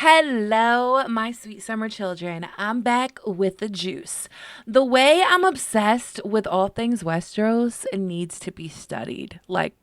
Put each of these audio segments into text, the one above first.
Hello, my sweet summer children. I'm back with the juice. The way I'm obsessed with all things Westeros needs to be studied. Like,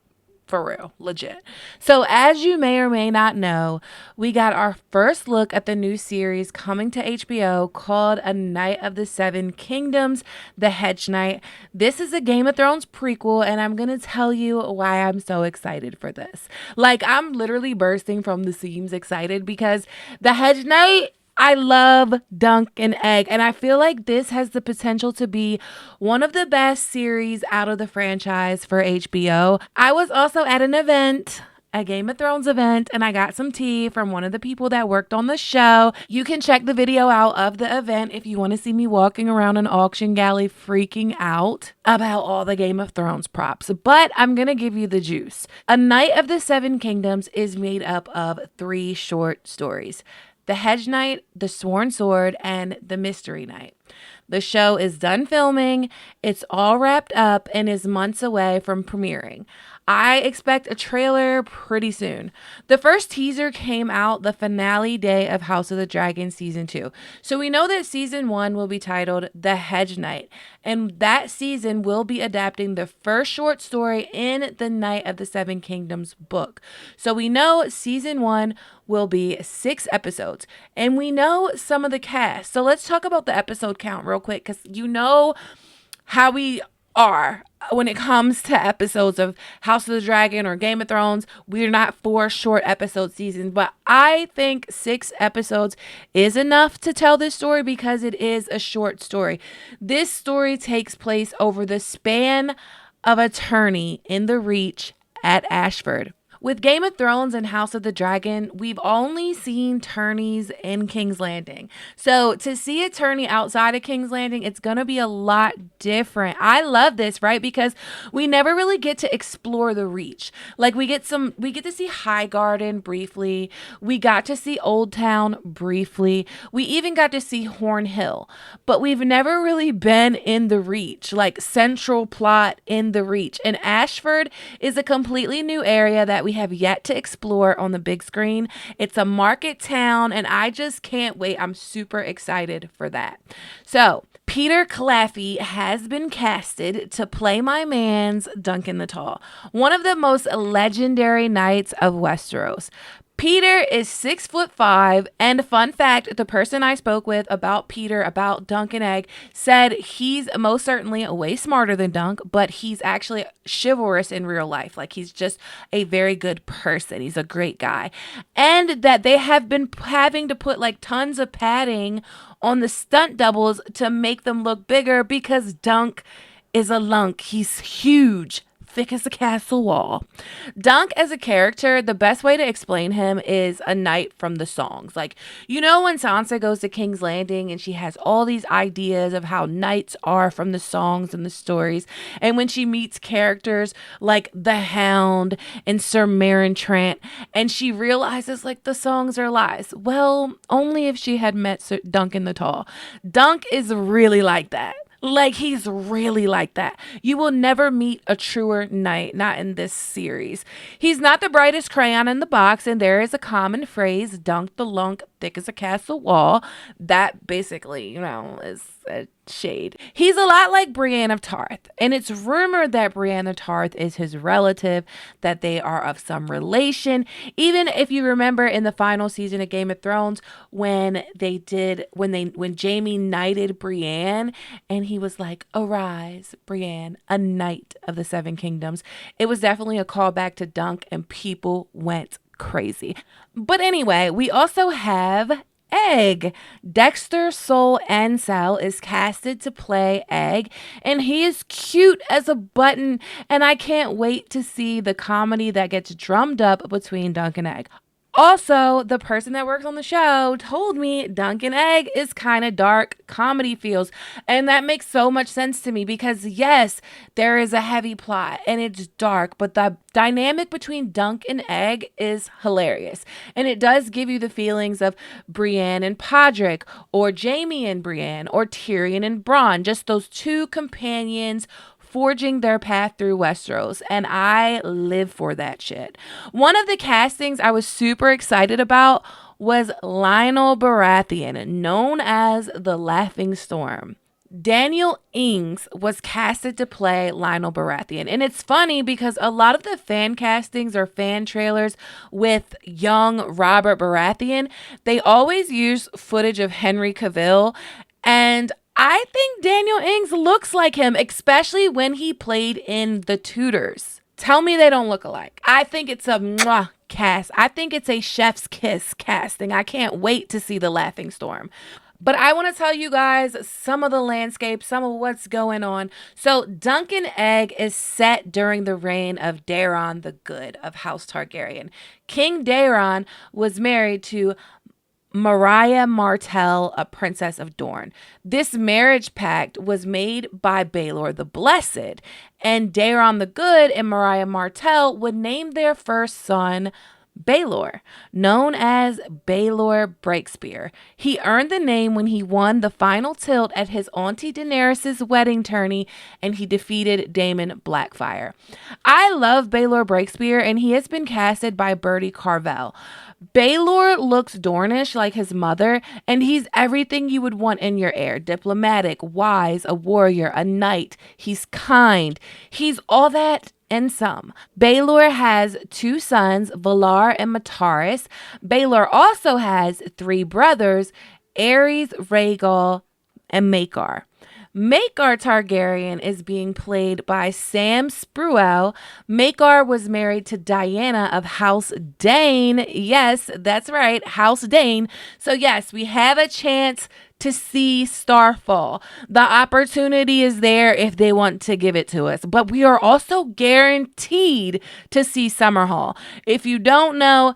for real, legit. So, as you may or may not know, we got our first look at the new series coming to HBO called A Knight of the Seven Kingdoms, The Hedge Knight. This is a Game of Thrones prequel, and I'm going to tell you why I'm so excited for this. Like, I'm literally bursting from the seams excited because The Hedge Knight, I love Dunk and Egg, and I feel like this has the potential to be one of the best series out of the franchise for HBO. I was also at an event, a Game of Thrones event, and I got some tea from one of the people that worked on the show. You can check the video out of the event if you want to see me walking around an auction galley freaking out about all the Game of Thrones props. But I'm going to give you the juice. A Knight of the Seven Kingdoms is made up of 3 short stories: The Hedge Knight, The Sworn Sword, and The Mystery Knight. The show is done filming, it's all wrapped up, and is months away from premiering. I expect a trailer pretty soon. The first teaser came out the finale day of House of the Dragon Season 2. So we know that Season 1 will be titled The Hedge Knight, and that season will be adapting the first short story in the Knight of the Seven Kingdoms book. So we know Season 1 will be 6 episodes, and we know some of the cast. So let's talk about the episode count real quick, because you know how we are when it comes to episodes of House of the Dragon or Game of Thrones. We're not for short episode seasons, but I think 6 episodes is enough to tell this story because it is a short story. This story takes place over the span of a tourney in the Reach at Ashford. With Game of Thrones and House of the Dragon, we've only seen tourneys in King's Landing. So to see a tourney outside of King's Landing, it's going to be a lot different. I love this, right? Because we never really get to explore the Reach. Like we get to see High Garden briefly. We got to see Old Town briefly. We even got to see Horn Hill. But we've never really been in the Reach, like central plot in the Reach. And Ashford is a completely new area that we have yet to explore on the big screen. It's a market town, and I just can't wait. I'm super excited for that. So Peter Claffey has been casted to play my man's Duncan the Tall, one of the most legendary knights of Westeros. Peter is 6'5", and fun fact, the person I spoke with about Peter, about Dunk and Egg, said he's most certainly way smarter than Dunk, but he's actually chivalrous in real life. Like, he's just a very good person. He's a great guy. And that they have been having to put like tons of padding on the stunt doubles to make them look bigger because Dunk is a lunk. He's huge, thick as a castle wall. Dunk as a character, the best way to explain him is a knight from the songs. Like, you know when Sansa goes to King's Landing and she has all these ideas of how knights are from the songs and the stories, and when she meets characters like the Hound and Sir Meryn Trant, and she realizes like the songs are lies. Well, only if she had met Sir Duncan the Tall. Dunk is really like that. Like, he's really like that. You will never meet a truer knight, not in this series. He's not the brightest crayon in the box, and there is a common phrase, Dunk the Lunk, thick as a castle wall. That basically, is a shade. He's a lot like Brienne of Tarth, and it's rumored that Brienne of Tarth is his relative, that they are of some relation. Even if you remember in the final season of Game of Thrones, when Jaime knighted Brienne, and he was like, "Arise, Brienne, a knight of the Seven Kingdoms." It was definitely a callback to Dunk, and people went crazy. But anyway, we also have Egg. Dexter Soul Ansel is casted to play Egg, and he is cute as a button, and I can't wait to see the comedy that gets drummed up between Dunk and Egg. Also, the person that works on the show told me Dunk and Egg is kind of dark comedy feels. And that makes so much sense to me because, yes, there is a heavy plot and it's dark, but the dynamic between Dunk and Egg is hilarious. And it does give you the feelings of Brienne and Podrick, or Jaime and Brienne, or Tyrion and Bronn, just those two companions forging their path through Westeros, and I live for that shit. One of the castings I was super excited about was Lionel Baratheon, known as the Laughing Storm. Daniel Ings was casted to play Lionel Baratheon. And it's funny because a lot of the fan castings or fan trailers with young Robert Baratheon, they always use footage of Henry Cavill. And I think Daniel Ings looks like him, especially when he played in The Tudors. Tell me they don't look alike. I think it's a mwah cast. I think it's a chef's kiss casting. I can't wait to see The Laughing Storm. But I want to tell you guys some of the landscape, some of what's going on. So Dunk and Egg is set during the reign of Daeron the Good of House Targaryen. King Daeron was married to Mariah Martell, a princess of Dorne. This marriage pact was made by Baelor the Blessed, and Daeron the Good and Mariah Martell would name their first son Baelor, known as Baelor Breakspear. He earned the name when he won the final tilt at his auntie Daenerys' wedding tourney, and he defeated Daemon Blackfyre. I love Baelor Breakspear, and he has been casted by Bertie Carvel. Baelor looks Dornish like his mother, and he's everything you would want in your heir. Diplomatic, wise, a warrior, a knight. He's kind. He's all that and some. Baelor has 2 sons, Valar and Mataris. Baelor also has 3 brothers, Aerys, Rhaegal, and Maekar. Maekar Targaryen is being played by Sam Spruell. Maekar was married to Diana of House Dane. Yes, that's right, House Dane. So yes, we have a chance to see Starfall. The opportunity is there if they want to give it to us. But we are also guaranteed to see Summerhall. If you don't know,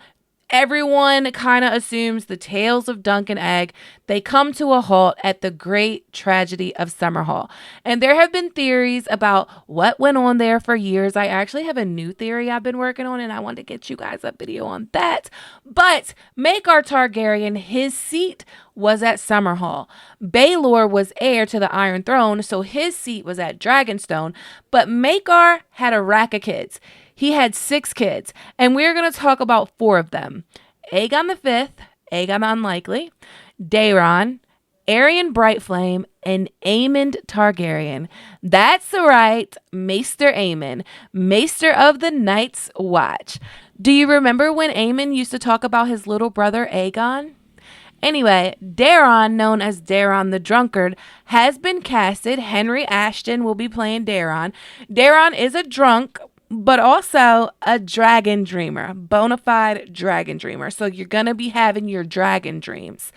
everyone kind of assumes the tales of Dunk and Egg, they come to a halt at the great tragedy of Summerhall. And there have been theories about what went on there for years. I actually have a new theory I've been working on, and I want to get you guys a video on that. But Maekar Targaryen, his seat was at Summerhall. Baelor was heir to the Iron Throne, so his seat was at Dragonstone. But Maekar had a rack of kids. He had 6 kids, and we're going to talk about 4 of them. Aegon V, Aegon the Unlikely, Daeron, Aerion Brightflame, and Aemond Targaryen. That's right, Maester Aemon, Maester of the Night's Watch. Do you remember when Aemon used to talk about his little brother Aegon? Anyway, Daeron, known as Daeron the Drunkard, has been casted. Henry Ashton will be playing Daeron. Daeron is a drunk, but also a dragon dreamer, bona fide dragon dreamer. So you're going to be having your dragon dreams.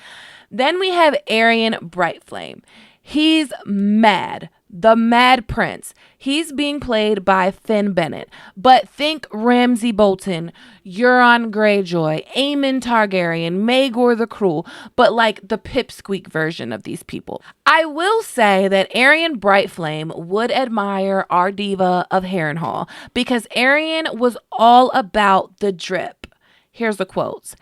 Then we have Aerion Brightflame. He's mad, the Mad Prince. He's being played by Finn Bennett. But think Ramsay Bolton, Euron Greyjoy, Aemon Targaryen, Maegor the Cruel, but like the pipsqueak version of these people. I will say that Aerion Brightflame would admire our diva of Harrenhal because Aerion was all about the drip. Here's the quotes.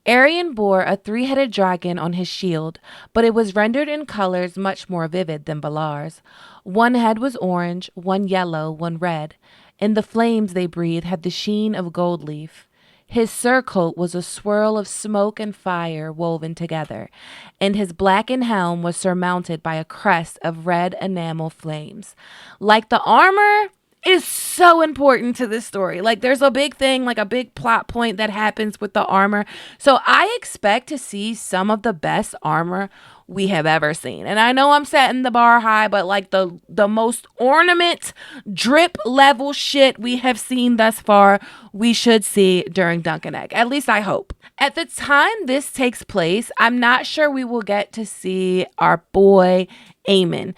Aerion bore a 3-headed dragon on his shield, but it was rendered in colors much more vivid than Valar's. One head was orange, one yellow, one red, and the flames they breathed had the sheen of gold leaf. His surcoat was a swirl of smoke and fire woven together, and his blackened helm was surmounted by a crest of red enamel flames. Like the armor is so important to this story. Like there's a big thing, like a big plot point that happens with the armor. So I expect to see some of the best armor we have ever seen. And I know I'm setting the bar high, but like the most ornament drip level shit we have seen thus far, we should see during Dunk and Egg. At least I hope. At the time this takes place, I'm not sure we will get to see our boy Aemon.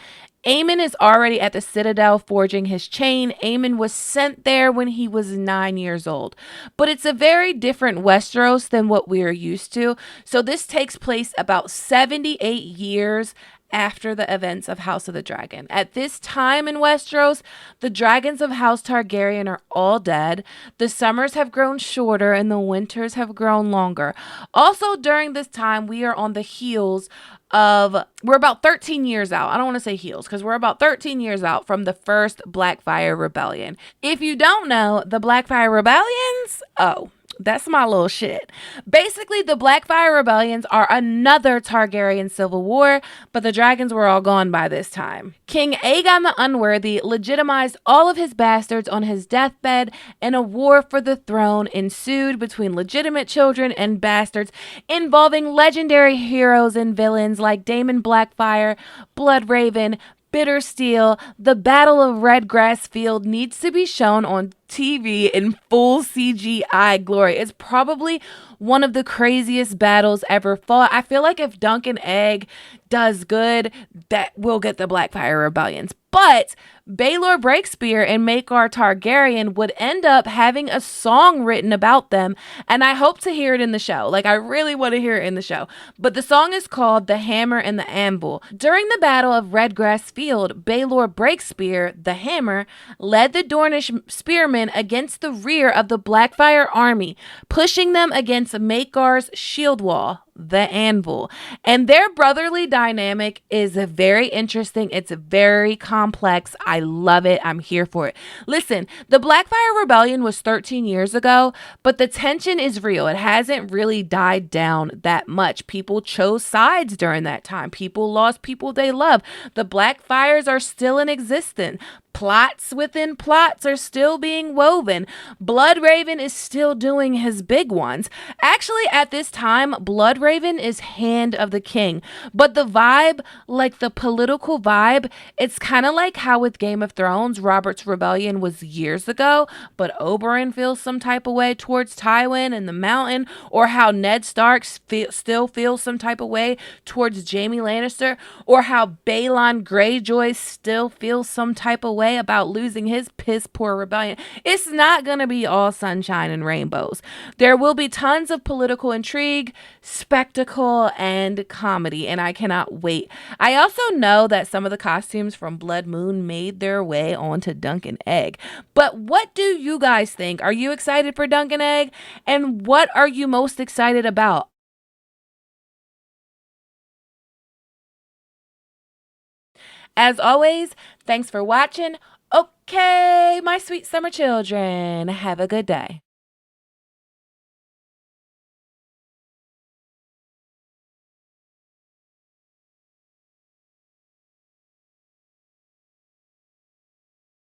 Aemon is already at the Citadel forging his chain. Aemon was sent there when he was 9 years old. But it's a very different Westeros than what we are used to. So this takes place about 78 years after the events of House of the Dragon. At this time in Westeros, the dragons of House Targaryen are all dead. The summers have grown shorter and the winters have grown longer. Also, during this time, we are on the heels of, we're about 13 years out. I don't want to say heels because we're about 13 years out from the first Blackfyre Rebellion. If you don't know, the Blackfyre Rebellions, That's my little shit. Basically, the Blackfire rebellions are another Targaryen civil war, but the dragons were all gone by this time. King Aegon the Unworthy legitimized all of his bastards on his deathbed, and a war for the throne ensued between legitimate children and bastards, involving legendary heroes and villains like Daemon Blackfire, Bloodraven, Bitter Steel. The Battle of Redgrass Field needs to be shown on TV in full CGI glory. It's probably one of the craziest battles ever fought. I feel like if Dunk and Egg does good, that will get the Blackfire rebellions. But Baelor Breakspear and Maekar Targaryen would end up having a song written about them, and I hope to hear it in the show. Like, I really want to hear it in the show. But the song is called The Hammer and the Anvil. During the Battle of Redgrass Field, Baelor Breakspear, the Hammer, led the Dornish spearmen against the rear of the Blackfire army, pushing them against Maekar's shield wall, the Anvil. And their brotherly dynamic is very interesting. It's very complex. I love it. I'm here for it. Listen, the Blackfire Rebellion was 13 years ago, but the tension is real. It hasn't really died down that much. People chose sides during that time. People lost people they love. The Blackfires are still in existence. Plots within plots are still being woven. Bloodraven is still doing his big ones. Actually, at this time, Bloodraven is Hand of the King. But the vibe, like the political vibe, it's kind of like how with Game of Thrones, Robert's Rebellion was years ago, but Oberyn feels some type of way towards Tywin and the Mountain, or how Ned Stark still feels some type of way towards Jaime Lannister, or how Balon Greyjoy still feels some type of way about losing his piss poor rebellion. It's not going to be all sunshine and rainbows. There will be tons of political intrigue, spectacle, and comedy, and I cannot wait. I also know that some of the costumes from Blood Moon made their way onto Dunk and Egg. But what do you guys think? Are you excited for Dunk and Egg? And what are you most excited about? As always, thanks for watching. Okay, my sweet summer children, have a good day.